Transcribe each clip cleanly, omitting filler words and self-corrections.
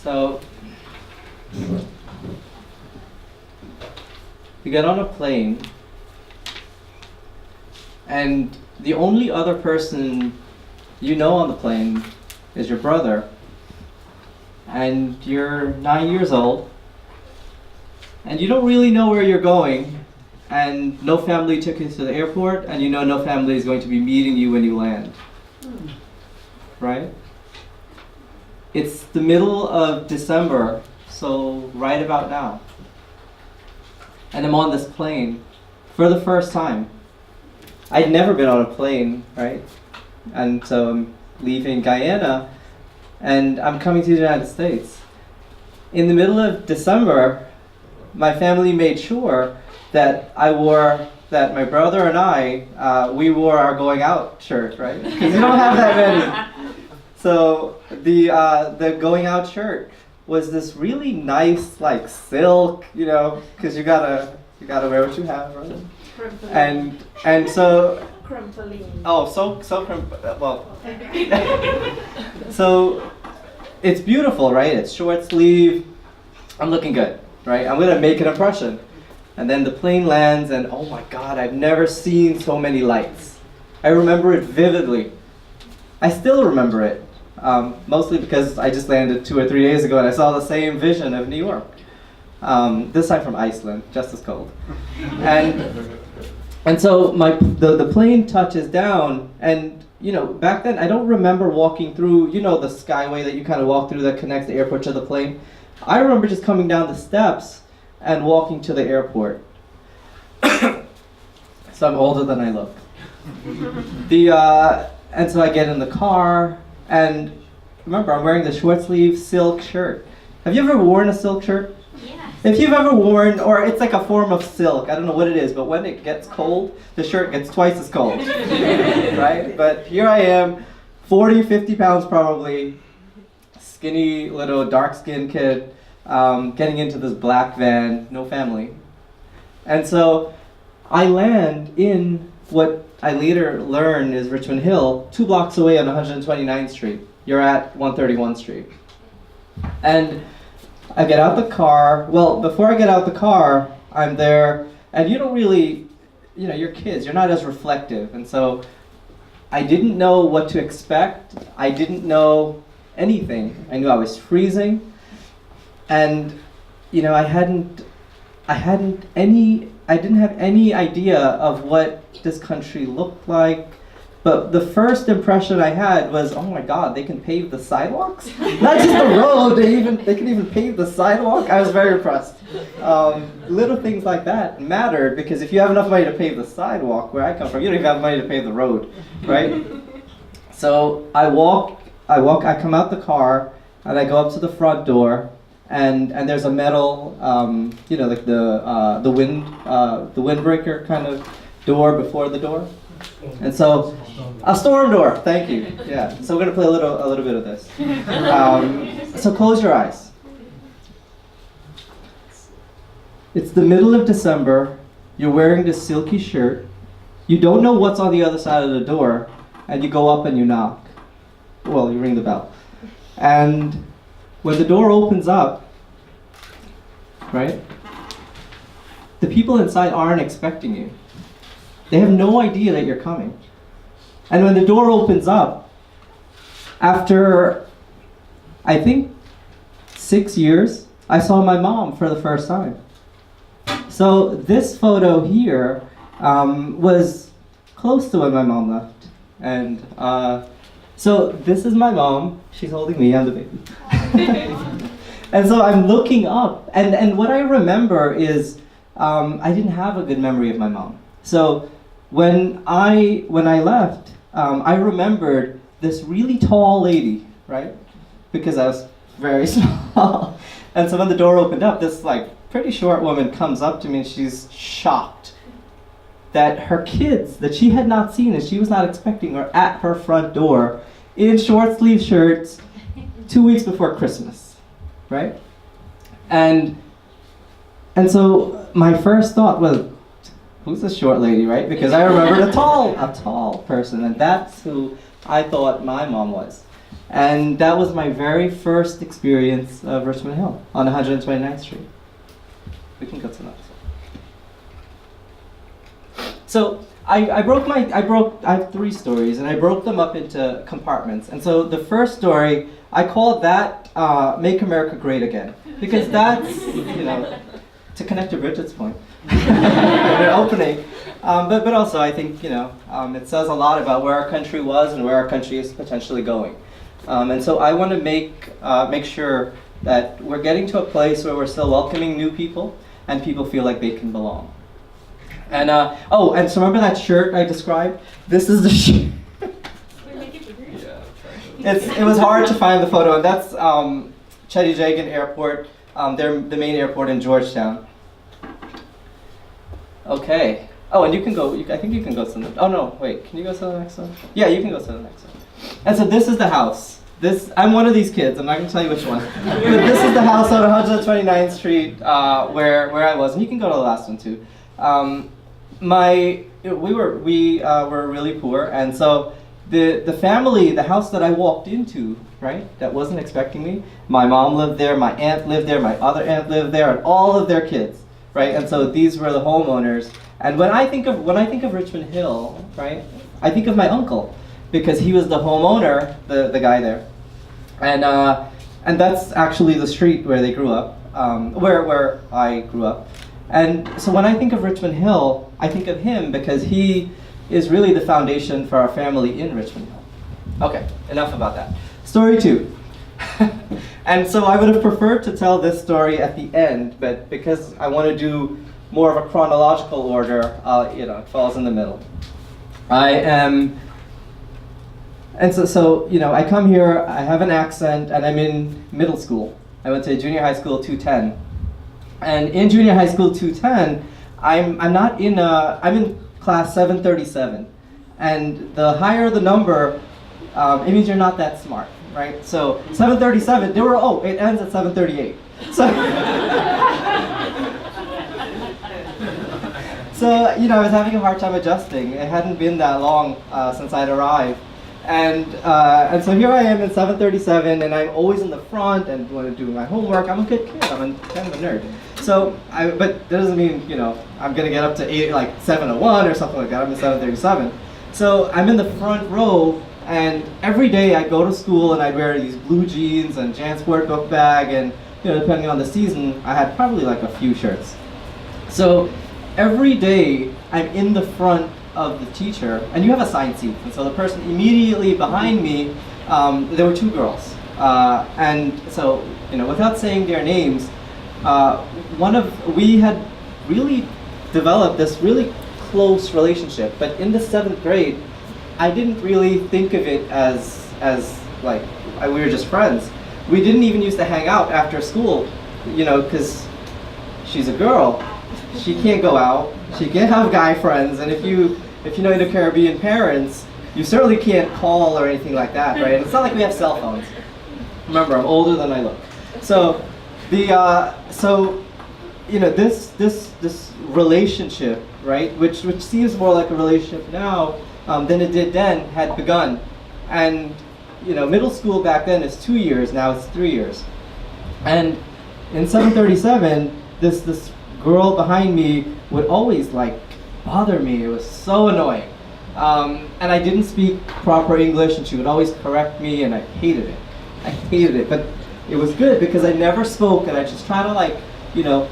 So, you get on a plane, and the only other person you know on the plane is your brother, and you're 9 years old, and you don't really know where you're going, and no family took you to the airport, and you know no family is going to be meeting you when you land. Right? It's the middle of December, so right about now. And I'm on this plane for the first time. I'd never been on a plane, right? And so I'm leaving Guyana, and I'm coming to the United States. In the middle of December, my family made sure that my brother and I, we wore our going out shirt, right? Because you don't have that many. So the going out shirt was this really nice, like silk, because you gotta wear what you have, right? And so. Oh, so it's beautiful, right? It's short sleeve. I'm looking good, right? I'm gonna make an impression. And then the plane lands, and oh my God, I've never seen so many lights. I remember it vividly. I still remember it, mostly because I just landed 2 or 3 days ago and I saw the same vision of New York. This time from Iceland, just as cold. And so the plane touches down, and back then I don't remember walking through, the skyway that you kind of walk through that connects the airport to the plane. I remember just coming down the steps and walking to the airport. So I'm older than I look. And so I get in the car, and remember, I'm wearing the short sleeve silk shirt. Have you ever worn a silk shirt? Yes. If you've ever worn, or it's like a form of silk, I don't know what it is, but when it gets cold, the shirt gets twice as cold, right? But here I am, 40, 50 pounds probably, skinny little dark-skinned kid, getting into this black van, no family. And so I land in what I later learned is Richmond Hill, 2 blocks away on 129th Street. You're at 131st Street. And I get out the car. Well, before I get out the car, I'm there, and you don't really, you're kids, you're not as reflective. And so I didn't know what to expect. I didn't know anything. I knew I was freezing. And, I didn't have any idea of what this country looked like. But the first impression I had was, oh my God, they can pave the sidewalks? Not just the road, they can even pave the sidewalk? I was very impressed. Little things like that mattered, because if you have enough money to pave the sidewalk, where I come from, you don't even have money to pave the road, right? So I come out the car, and I go up to the front door, and there's a metal, like the windbreaker kind of door before the door. And so, a storm door, thank you. Yeah, so we're gonna play a little bit of this. So close your eyes. It's the middle of December, you're wearing this silky shirt, you don't know what's on the other side of the door, and you go up and you knock. Well, you ring the bell. And when the door opens up, right, the people inside aren't expecting you. They have no idea that you're coming. And when the door opens up, after, I think, 6 years, I saw my mom for the first time. So this photo here was close to when my mom left. And so this is my mom. She's holding me, I'm the baby. And so I'm looking up, and what I remember is I didn't have a good memory of my mom. So when I left, I remembered this really tall lady, right? Because I was very small. And so when the door opened up, this pretty short woman comes up to me, and she's shocked that her kids that she had not seen and she was not expecting were at her front door in short sleeve shirts 2 weeks before Christmas, right? And so my first thought was, who's this short lady, right? Because I remembered a tall person, and that's who I thought my mom was. And that was my very first experience of Richmond Hill on 129th Street. We can go to the next one. So I have 3 stories, and I broke them up into compartments. And so the first story, I called that Make America Great Again, because that's, to connect to Bridget's point, an opening. But also I think, it says a lot about where our country was and where our country is potentially going. And so I want to make sure that we're getting to a place where we're still welcoming new people and people feel like they can belong. And and so remember that shirt I described? This is the shirt. It was hard to find the photo, and that's Chetty Jagan Airport. They're the main airport in Georgetown. Okay. Oh, and you can go. I think you can go to the. Oh no, wait. Can you go to the next one? Yeah, you can go to the next one. And so this is the house. I'm one of these kids. I'm not going to tell you which one. But this is the house on 129th Street where I was, and you can go to the last one too. We were really poor, and so the family, the house that I walked into, right, that wasn't expecting me. My mom lived there, my aunt lived there, my other aunt lived there, and all of their kids, right. And so these were the homeowners. And when I think of Richmond Hill, right, I think of my uncle, because he was the homeowner, the guy there, and that's actually the street where they grew up, where I grew up. And so when I think of Richmond Hill, I think of him because he is really the foundation for our family in Richmond Hill. Okay, enough about that. Story 2. And so I would have preferred to tell this story at the end, but because I want to do more of a chronological order, it falls in the middle. And so I come here, I have an accent, and I'm in middle school. I went to junior high school 210. And in junior high school 210, I'm in class 737. And the higher the number, it means you're not that smart, right? So 737, it ends at 738. So I was having a hard time adjusting. It hadn't been that long since I'd arrived. And so here I am in 737, and I'm always in the front and want to do my homework. I'm a good kid. I'm kind of a nerd. So, but that doesn't mean I'm gonna get up to 701 or something like that. I'm in 737. So I'm in the front row, and every day I go to school and I'd wear these blue jeans and JanSport book bag, and depending on the season, I had probably like a few shirts. So every day I'm in the front of the teacher, and you have assigned seats, and so the person immediately behind me, there were 2 girls, and so without saying their names, we had really developed this really close relationship, but in the 7th grade, I didn't really think of it as like we were just friends. We didn't even used to hang out after school, because she's a girl. She can't go out. She can't have guy friends, and if you know Indo-Caribbean parents, you certainly can't call or anything like that, right? And it's not like we have cell phones. Remember, I'm older than I look. So this relationship, right, which seems more like a relationship now than it did then, had begun. And middle school back then is 2 years. Now it's 3 years. And in 737, this girl behind me would always bother me. It was so annoying. And I didn't speak proper English, and she would always correct me, and I hated it. But it was good because I never spoke, and I just tried to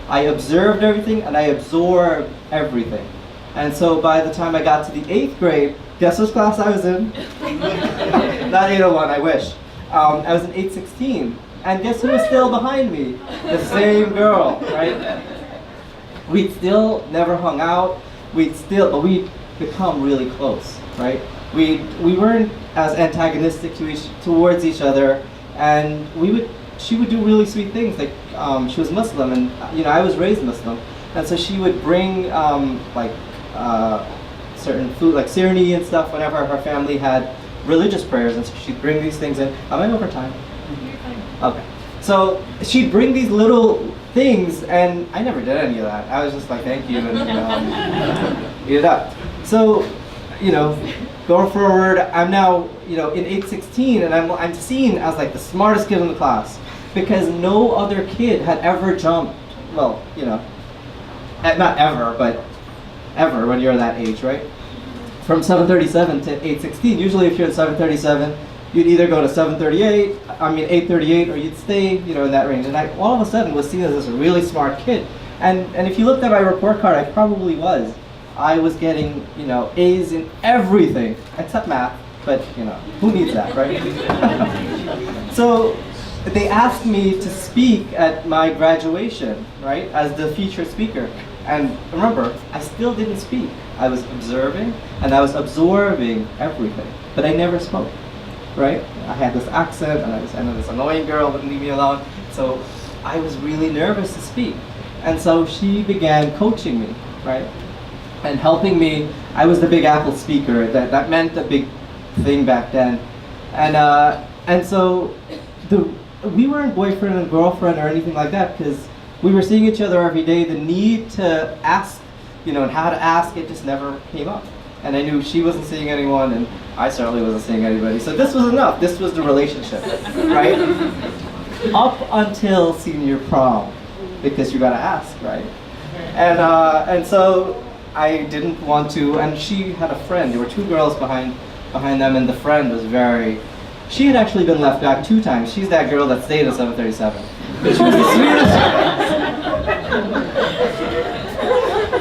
I observed everything and I absorbed everything. And so by the time I got to the 8th grade, guess which class I was in? Not 801, I wish. I was in 816. And guess who was still behind me? The same girl, right? We'd still never hung out. But we'd become really close, right? We weren't as antagonistic towards each other, and she would do really sweet things. Like she was Muslim, and I was raised Muslim, and so she would bring certain food like sirni and stuff whenever her family had religious prayers, and so she'd bring these things in. Am I over time? You're fine. Okay. So she'd bring these little things, and I never did any of that. I was just like, thank you, and eat it up. So you know, going forward, I'm now, you know, in 816, and I'm seen as like the smartest kid in the class because no other kid had ever jumped. Well, you know, not ever, but ever when you're that age, right? From 737 to 816. Usually, if you're at 737, you'd either go to 838, or you'd stay, you know, in that range. And I all of a sudden was seen as this really smart kid. And if you looked at my report card, I probably was. I was getting, you know, A's in everything except math. But you know, who needs that, right? So they asked me to speak at my graduation, right, as the featured speaker. And remember, I still didn't speak. I was observing and I was absorbing everything, but I never spoke, right? I had this accent and I know this annoying girl wouldn't leave me alone. So I was really nervous to speak. And so she began coaching me, right? And helping me. I was the Big Apple speaker. That meant a big thing back then. And so we weren't boyfriend and girlfriend or anything like that because we were seeing each other every day. The need to ask, you know, and how to ask, it just never came up. And I knew she wasn't seeing anyone, and I certainly wasn't seeing anybody. So this was enough. This was the relationship, right? Up until senior prom, because you gotta ask, right? And so I didn't want to. And she had a friend. There were two girls behind them, and the friend was very. She had actually been left back 2 times. She's that girl that stayed at 737. But she was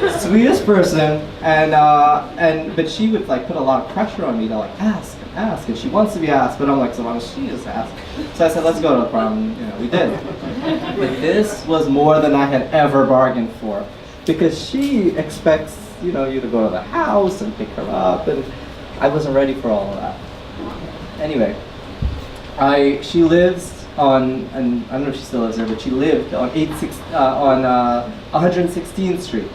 the sweetest person, but she would like put a lot of pressure on me to like ask, and she wants to be asked, but I'm like, so why don't she just ask? So I said, let's go to the prom. You know, we did. But this was more than I had ever bargained for, because she expects, you know, you to go to the house and pick her up, and I wasn't ready for all of that. Anyway, she lives on, and I don't know if she still lives there, but she lived on 116th Street.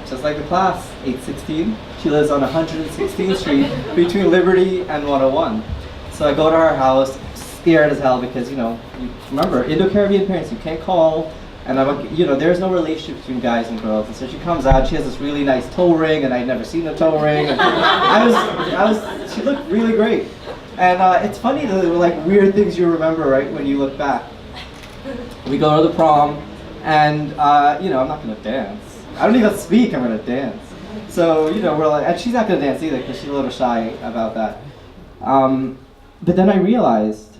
Just like the class, 816. She lives on 116th Street between Liberty and 101. So I go to her house, scared as hell because, you know, remember, Indo-Caribbean parents, you can't call, and I'm like, you know, there's no relationship between guys and girls. And so she comes out, she has this really nice toe ring, and I'd never seen a toe ring. And she looked really great. And it's funny, there were like weird things you remember, right, when you look back. We go to the prom, and you know, I'm not gonna dance. I don't even speak, I'm gonna dance. So, you know, we're like, and she's not gonna dance either because she's a little shy about that. But then I realized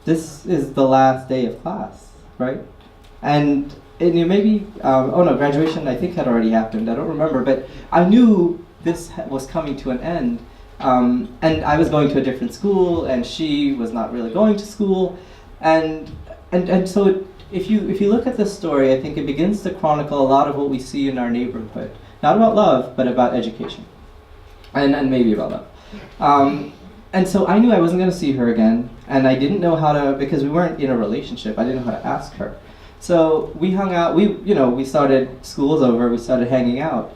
this is the last day of class, right? And maybe, oh no, graduation I think had already happened, I don't remember, but I knew this was coming to an end. And I was going to a different school, and she was not really going to school, and so if you look at this story, I think it begins to chronicle a lot of what we see in our neighborhood, not about love, but about education, and maybe about love. And so I knew I wasn't going to see her again, and I didn't know how to, because we weren't in a relationship. I didn't know how to ask her. So we hung out. We started, school was over. We started hanging out.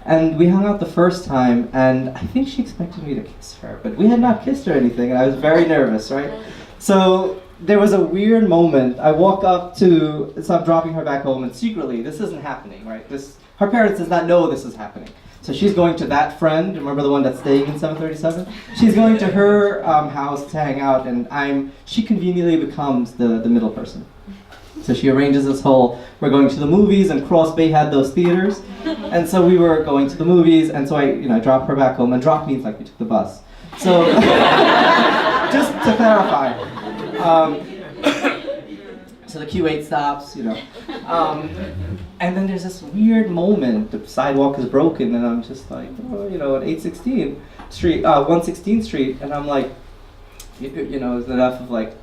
And we hung out the first time, and I think she expected me to kiss her, but we had not kissed or anything, and I was very nervous, right? So there was a weird moment. I walk up so I'm dropping her back home, and secretly, this isn't happening, right? Her parents does not know this is happening. So she's going to that friend, remember the one that's staying in 737? She's going to her house to hang out, and she conveniently becomes the middle person. So she arranges this whole, we're going to the movies, and Cross Bay had those theaters. And so we were going to the movies, and so I drop her back home, and drop means like we took the bus. So, just to clarify. So the Q8 stops, you know. And then there's this weird moment, the sidewalk is broken, and I'm just like, oh, you know, at 116th Street, and I'm like, you know, it's enough of like,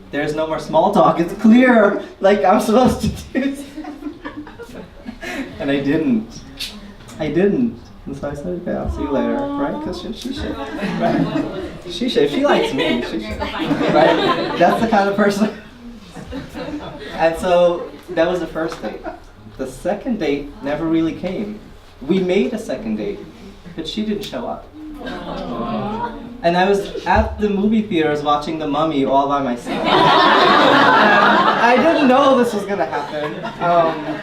there's no more small talk, it's clear, like I'm supposed to do something. And I didn't. And so I said, okay, I'll see you later, right? Because she should, right? She should, if she likes me, she should, right? That's the kind of person. And so that was the first date. The second date never really came. We made a second date, but she didn't show up. And I was at the movie theaters watching The Mummy all by myself. I didn't know this was gonna happen,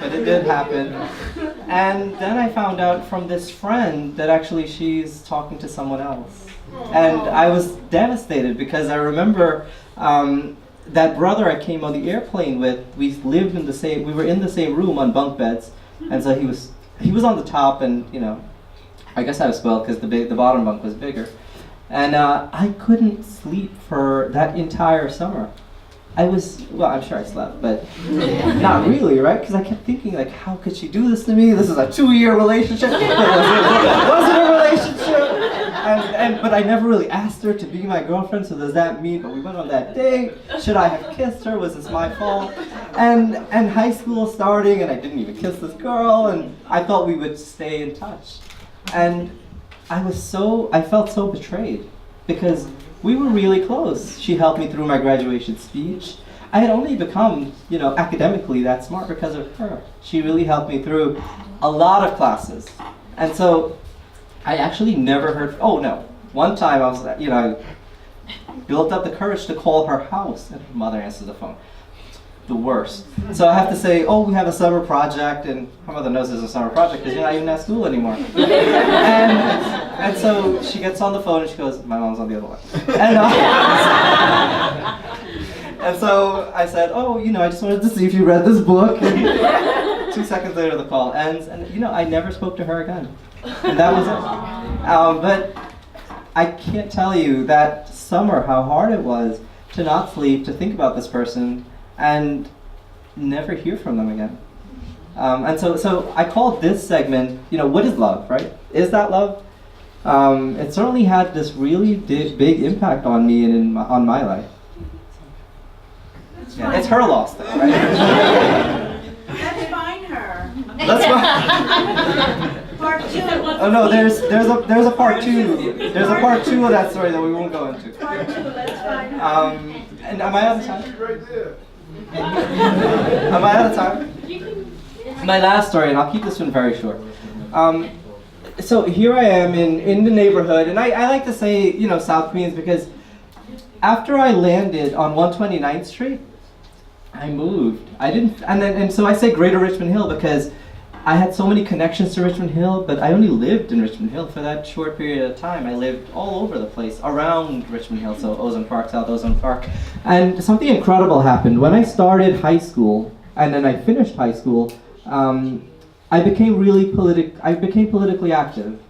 but it did happen. And then I found out from this friend that actually she's talking to someone else. And I was devastated because I remember that brother I came on the airplane with, we were in the same room on bunk beds. And so he was on the top, and I guess I was spoiled because the bottom bunk was bigger. And I couldn't sleep for that entire summer. I'm sure I slept, but not really, right? Because I kept thinking, like, how could she do this to me? This is a 2-year relationship. Was it a relationship? But I never really asked her to be my girlfriend, so does that mean, but we went on that date. Should I have kissed her? Was this my fault? And high school starting, and I didn't even kiss this girl, and I thought we would stay in touch. And I felt so betrayed, because we were really close. She helped me through my graduation speech. I had only become, academically that smart because of her. She really helped me through a lot of classes. And so I actually never heard, one time I was, I built up the courage to call her house, and her mother answered the phone. The worst. So I have to say, we have a summer project, and her mother knows there's a summer project because you're not even at school anymore. And so she gets on the phone and she goes, my mom's on the other line. And so I said, I just wanted to see if you read this book. And 2 seconds later the call ends, and I never spoke to her again. And that was it. But I can't tell you that summer how hard it was to not sleep, to think about this person, and never hear from them again. And so I called this segment, what is love, right? Is that love? It certainly had this really big impact on me and on my life. Yeah, it's her loss, though, right? Let's find her. Let's find. Part 2. Oh no, there's a part 2. There's a part 2 of that story that we won't go into. Part 2. Let's find her. And am I out of time? Am I out of time? My last story, and I'll keep this one very short. So here I am in the neighborhood, and I like to say, South Queens, because after I landed on 129th Street, I moved. And so I say Greater Richmond Hill because I had so many connections to Richmond Hill, but I only lived in Richmond Hill for that short period of time. I lived all over the place around Richmond Hill, so Ozone Park, South Ozone Park. And something incredible happened. When I started high school, and then I finished high school, I became politically active.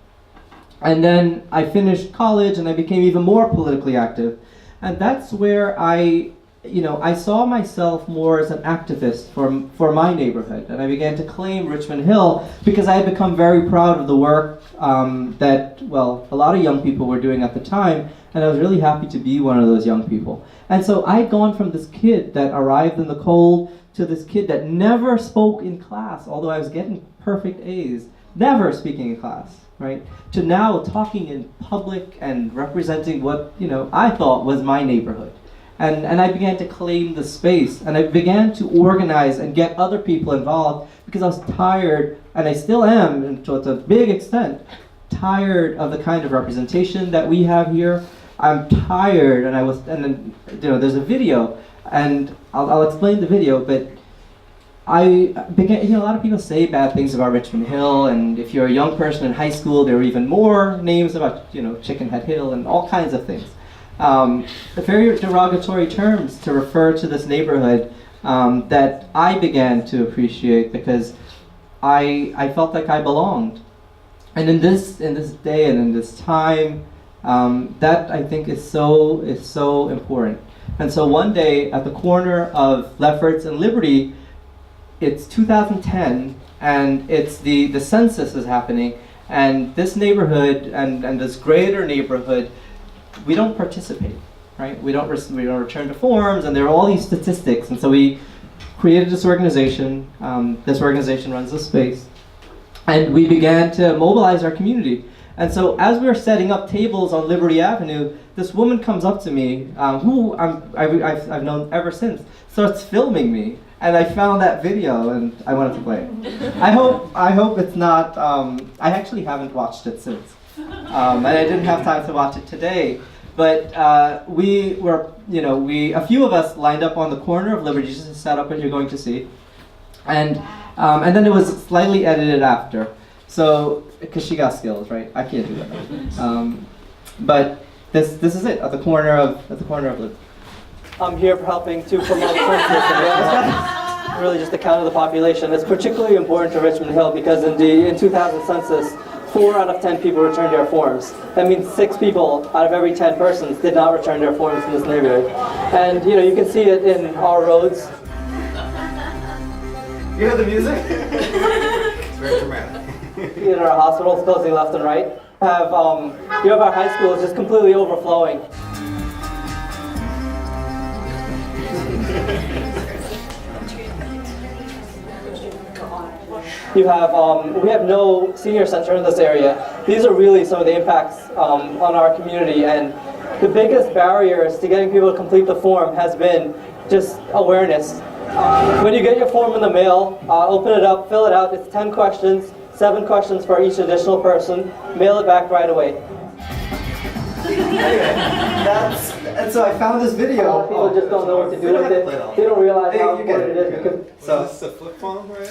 And then I finished college, and I became even more politically active. And that's where I saw myself more as an activist for my neighborhood, and I began to claim Richmond Hill because I had become very proud of the work that a lot of young people were doing at the time, and I was really happy to be one of those young people. And so I'd gone from this kid that arrived in the cold to this kid that never spoke in class, although I was getting perfect A's, never speaking in class, right? To now talking in public and representing what I thought was my neighborhood. And I began to claim the space, and I began to organize and get other people involved because I was tired, and I still am, and to a big extent, tired of the kind of representation that we have here. I'm tired, and then there's a video, and I'll explain the video, but I began, a lot of people say bad things about Richmond Hill, and if you're a young person in high school, there are even more names about, Chicken Head Hill and all kinds of things. Very derogatory terms to refer to this neighborhood that I began to appreciate because I felt like I belonged. And in this day and in this time, that I think is so important. And so one day at the corner of Lefferts and Liberty, it's 2010, and it's the census is happening, and this neighborhood and this greater neighborhood, we don't participate, right? We don't return to forms, and there are all these statistics, and so we created this organization. This organization runs the space, and we began to mobilize our community. And so as we were setting up tables on Liberty Avenue, this woman comes up to me, who I've known ever since, starts filming me, and I found that video, and I wanted to play it. I hope it's not. I actually haven't watched it since, and I didn't have time to watch it today. But a few of us lined up on the corner of Liberty, just to set up what you're going to see, and And then it was slightly edited after. So, because she got skills, right? I can't do that. But this is it at the corner of Liverpool. I'm here for helping to promote census. Really just the count of the population. It's particularly important to Richmond Hill because in 2000 census, 4 out of 10 people returned their forms. That means 6 people out of every 10 persons did not return their forms in this neighborhood. And you can see it in our roads. You hear the music? It's very dramatic. In our hospitals, closing left and right. You have our high schools just completely overflowing. You have, we have no senior center in this area. These are really some of the impacts on our community, and the biggest barriers to getting people to complete the form has been just awareness. When you get your form in the mail, open it up, fill it out. It's 10 questions, 7 questions for each additional person. Mail it back right away. And so I found this video. People just don't know what to do with it. They don't realize how important it is. So is this a flip phone? Right? No,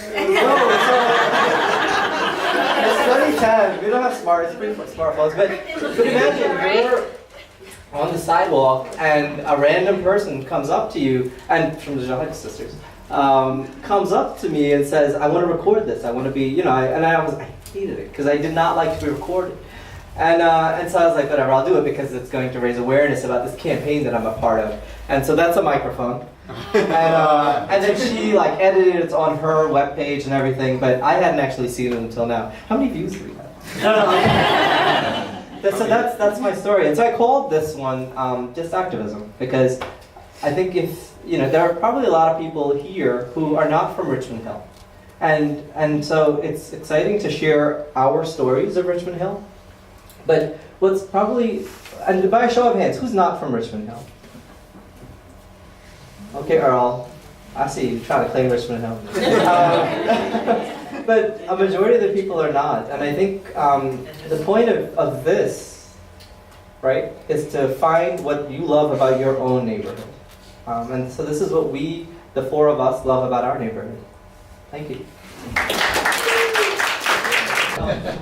it's 2010. We don't have smartphones, but imagine you're on the sidewalk and a random person comes up to you, and from the Jehovah's Sisters, comes up to me and says, "I want to record this. I want to be, and I hated it because I did not like to be recorded." And so I was like, whatever, I'll do it because it's going to raise awareness about this campaign that I'm a part of. And so that's a microphone. And then she edited it on her webpage and everything, but I hadn't actually seen it until now. How many views do we have? So that's my story. And so I called this one just Activism because I think there are probably a lot of people here who are not from Richmond Hill. And so it's exciting to share our stories of Richmond Hill. But what's probably, and by a show of hands, who's not from Richmond Hill? Okay, Earl, I see you trying to claim Richmond Hill. But a majority of the people are not. And I think the point of this, right, is to find what you love about your own neighborhood. And so this is what we, the 4 of us, love about our neighborhood. Thank you.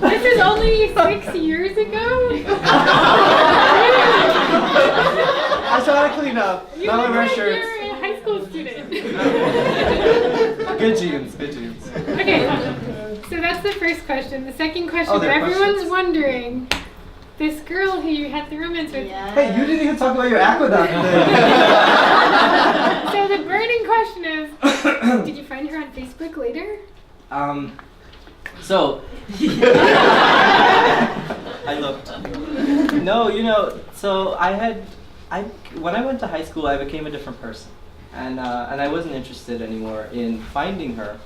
This is only 6 years ago? I try to clean up. You look like you're a high school student. Good genes. Okay, so that's the first question. The second question, there are everyone's questions? wondering, this girl who you had the romance with. Hey, you didn't even talk about your aqueduct thing. So the burning question is, did you find her on Facebook later? So, I looked. No, so when I went to high school, I became a different person. And I wasn't interested anymore in finding her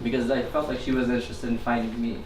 because I felt like she was interested in finding me.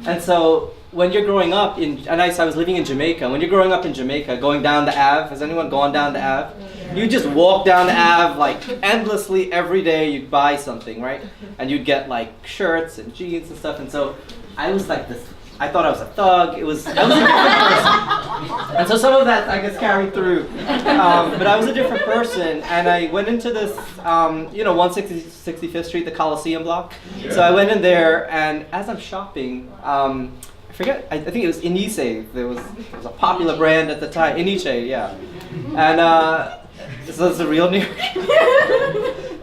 And so when you're growing up I was living in Jamaica. When you're growing up in Jamaica, going down the Ave, has anyone gone down the Ave? You just walk down the Ave endlessly every day. You'd buy something, right? And you'd get shirts and jeans and stuff. And so I was this. I thought I was a thug. I was a different person. And so some of that I guess carried through. But I was a different person, and I went into this, 165th Street, the Coliseum block. Yeah. So I went in there, and as I'm shopping, I forget. I think it was Iniche. It was a popular brand at the time. Iniche, yeah. And so it's a real name.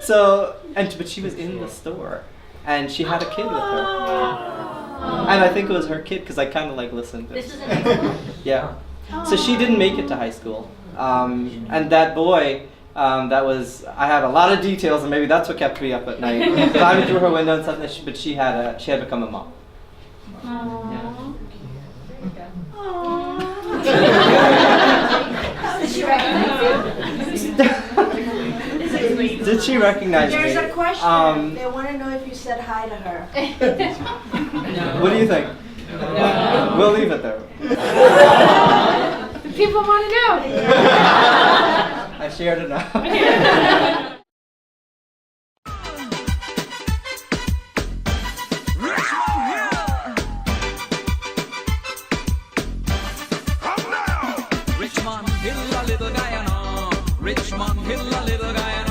But she was in the store, and she had a kid with her. And I think it was her kid because I kind of listened. This is in high school? Yeah. So she didn't make it to high school. And that boy, I had a lot of details, and maybe that's what kept me up at night. Climbing through her window and something, but she had become a mom. Aww. Did she recognize you? Did she recognize me? There's a question. They want to know if you said hi to her. What do you think? We'll leave it there. The people want to know. I shared enough. Richmond Hill, a little Guyana. Richmond Hill, a little Guyana.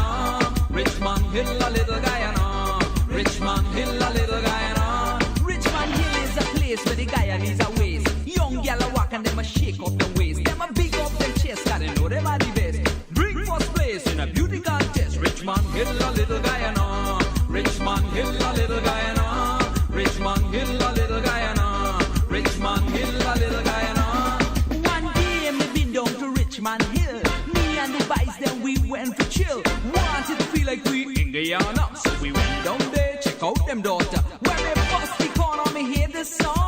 Richmond Hill, a little Guyana. Richmond Hill, a little Guyana. Richmond Hill is a place where the Guyanese are ways. Young gal a walk and them a shake up them waist. Them a big up them chest, cause they know them are the best. Bring first place in a beauty contest. Richmond Hill, a little Guyana. Richmond Hill, a little Guyana. Richmond Hill, a little Guyana. Richmond Hill, a little Guyana. One day me been down to Richmond Hill. Me and the boys then we went for chill. Wanted to feel like we in Guyana, so we went down there check out them daughter. When they bust the corner, me hear this song.